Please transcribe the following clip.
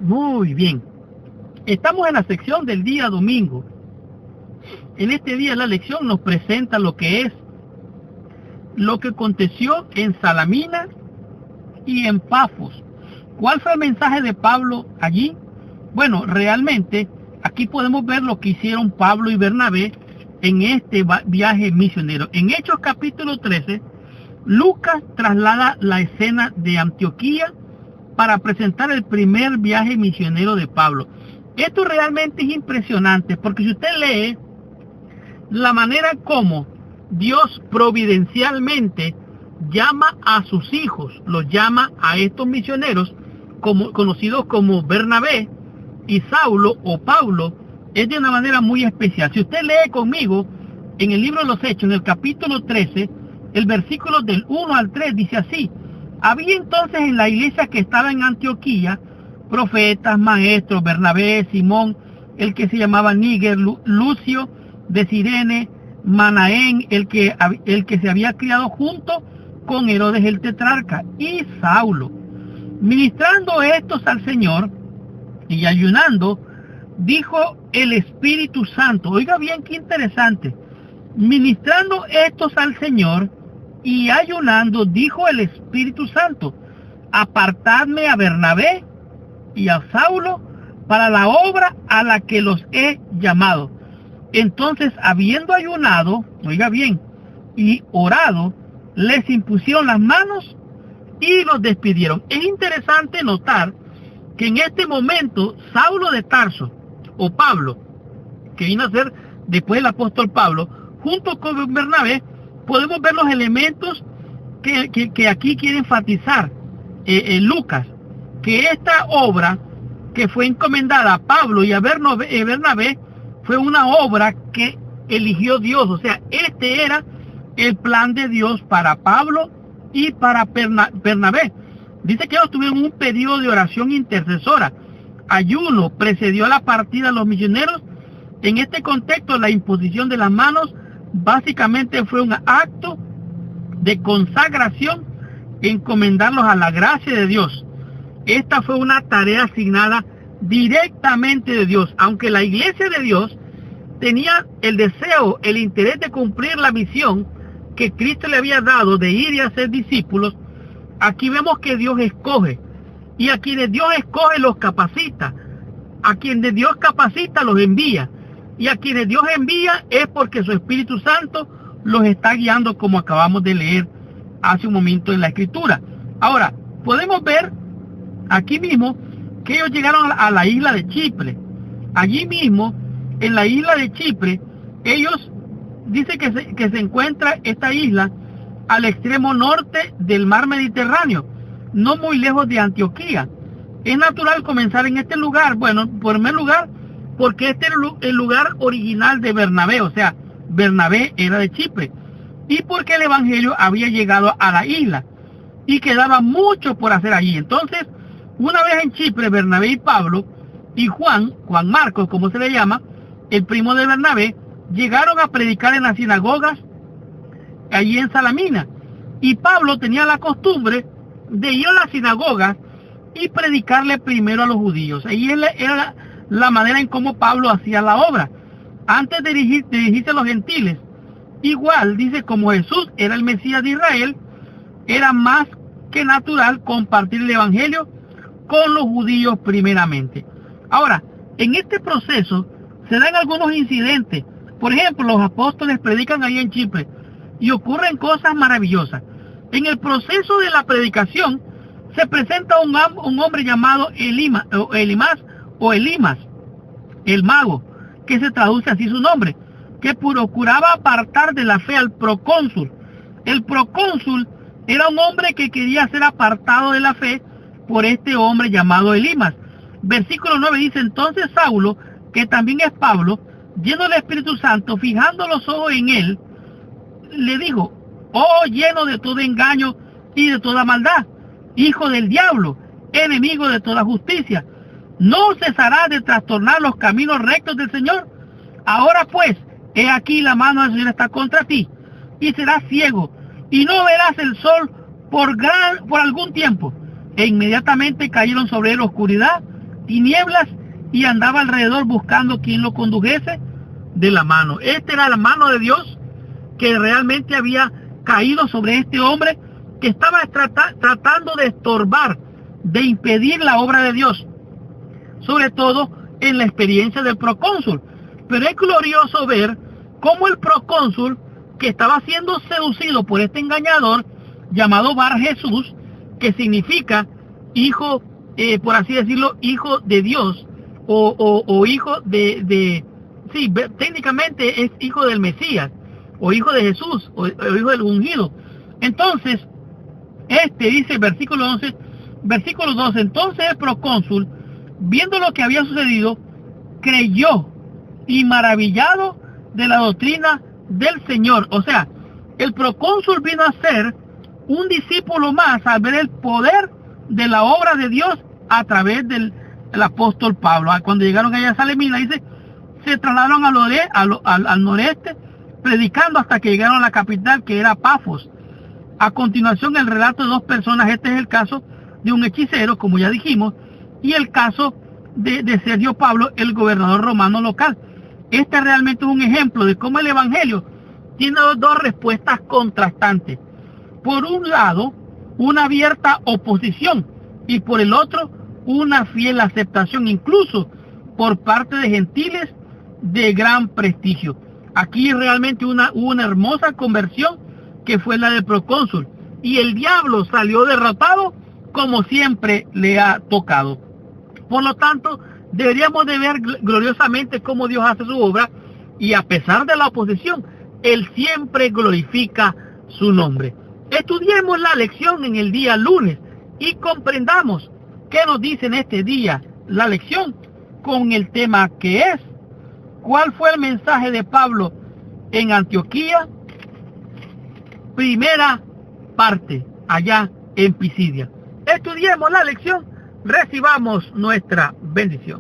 Muy bien. Estamos en la sección del día domingo. En este día la lección nos presenta lo que aconteció en Salamina y en Pafos. ¿Cuál fue el mensaje de Pablo allí? Bueno, realmente aquí podemos ver lo que hicieron Pablo y Bernabé en este viaje misionero. En Hechos capítulo 13, Lucas traslada la escena de Antioquía para presentar el primer viaje misionero de Pablo. Esto realmente es impresionante, porque si usted lee la manera como Dios providencialmente llama a sus hijos, los llama a estos misioneros, conocidos como Bernabé y Saulo o Pablo, es de una manera muy especial. Si usted lee conmigo en el libro de los Hechos, en el capítulo 13, el versículo del 1 al 3 dice así: había entonces en la iglesia que estaba en Antioquía profetas, maestros, Bernabé, Simón, el que se llamaba Níger, Lucio de Cirene, Manaén, el que se había criado junto con Herodes el tetrarca, y Saulo. Ministrando estos al Señor y ayunando, dijo el Espíritu Santo. Oiga bien, qué interesante. Ministrando estos al Señor y ayunando, dijo el Espíritu Santo: apartadme a Bernabé y a Saulo para la obra a la que los he llamado. Entonces, habiendo ayunado, oiga bien, y orado, les impusieron las manos y los despidieron. Es interesante notar que en este momento Saulo de Tarso, o Pablo, que vino a ser después el apóstol Pablo, junto con Bernabé, podemos ver los elementos que aquí quiere enfatizar Lucas, que esta obra que fue encomendada a Pablo y a Bernabé fue una obra que eligió Dios. O sea, este era el plan de Dios para Pablo y para Bernabé. Dice que ellos tuvieron un periodo de oración intercesora. Ayuno precedió a la partida de los misioneros. En este contexto, la imposición de las manos básicamente fue un acto de consagración, encomendarlos a la gracia de Dios. Esta fue una tarea asignada directamente de Dios. Aunque la iglesia de Dios tenía el deseo, el interés de cumplir la misión que Cristo le había dado de ir y hacer discípulos, aquí vemos que Dios escoge, y a quienes Dios escoge los capacita, a quienes Dios capacita los envía, y a quienes Dios envía es porque su Espíritu Santo los está guiando, como acabamos de leer hace un momento en la Escritura. Ahora, podemos ver aquí mismo que ellos llegaron a la isla de Chipre. Allí mismo, en la isla de Chipre, ellos dice que se encuentra esta isla al extremo norte del mar Mediterráneo, no muy lejos de Antioquía. Es natural comenzar en este lugar. Bueno, por primer lugar, porque este era el lugar original de Bernabé, o sea, Bernabé era de Chipre, y porque el evangelio había llegado a la isla y quedaba mucho por hacer allí. Entonces, una vez en Chipre, Bernabé y Pablo y Juan Marcos, como se le llama, el primo de Bernabé, llegaron a predicar en las sinagogas allí en Salamina. Y Pablo tenía la costumbre de ir a las sinagogas y predicarle primero a los judíos. Ahí era la manera en cómo Pablo hacía la obra, antes de dirigirse a los gentiles. Igual, dice, como Jesús era el Mesías de Israel, era más que natural compartir el evangelio con los judíos primeramente. Ahora, en este proceso se dan algunos incidentes. Por ejemplo, los apóstoles predican ahí en Chipre y ocurren cosas maravillosas. En el proceso de la predicación se presenta un hombre llamado Elimas, el mago, que se traduce así su nombre, que procuraba apartar de la fe al procónsul. El procónsul era un hombre que quería ser apartado de la fe por este hombre llamado Elimas. Versículo 9 dice: entonces Saulo, que también es Pablo, lleno del Espíritu Santo, fijando los ojos en él, le dijo: oh, lleno de todo engaño y de toda maldad, hijo del diablo, enemigo de toda justicia, ¿no cesarás de trastornar los caminos rectos del Señor? Ahora pues, he aquí la mano del Señor está contra ti, y serás ciego, y no verás el sol por algún tiempo. E inmediatamente cayeron sobre él oscuridad tinieblas y andaba alrededor buscando quien lo condujese de la mano. Esta era la mano de Dios que realmente había caído sobre este hombre que estaba tratando de estorbar, de impedir la obra de Dios, sobre todo en la experiencia del procónsul. Pero es glorioso ver cómo el procónsul, que estaba siendo seducido por este engañador llamado Bar Jesús, que significa hijo, por así decirlo, hijo de Dios, o hijo sí, técnicamente es hijo del Mesías, o hijo de Jesús, o hijo del ungido. Entonces, dice versículo 12, entonces el procónsul, viendo lo que había sucedido, creyó, y maravillado de la doctrina del Señor. O sea, el procónsul vino a ser un discípulo más al ver el poder de la obra de Dios a través del apóstol Pablo. Cuando llegaron allá a Salemina, dice, se trasladaron al noreste, predicando hasta que llegaron a la capital, que era Pafos. A continuación, el relato de dos personas. Este es el caso de un hechicero, como ya dijimos, y el caso de Sergio Pablo, el gobernador romano local. Este realmente es un ejemplo de cómo el evangelio tiene dos respuestas contrastantes. Por un lado, una abierta oposición, y por el otro, una fiel aceptación, incluso por parte de gentiles de gran prestigio. Aquí realmente una hermosa conversión, que fue la del procónsul, y el diablo salió derrotado como siempre le ha tocado. Por lo tanto, deberíamos de ver gloriosamente cómo Dios hace su obra, y a pesar de la oposición, Él siempre glorifica su nombre. Estudiemos la lección en el día lunes y comprendamos qué nos dice en este día la lección con el tema que es: ¿cuál fue el mensaje de Pablo en Antioquía? Primera parte, allá en Pisidia. Estudiemos la lección, recibamos nuestra bendición.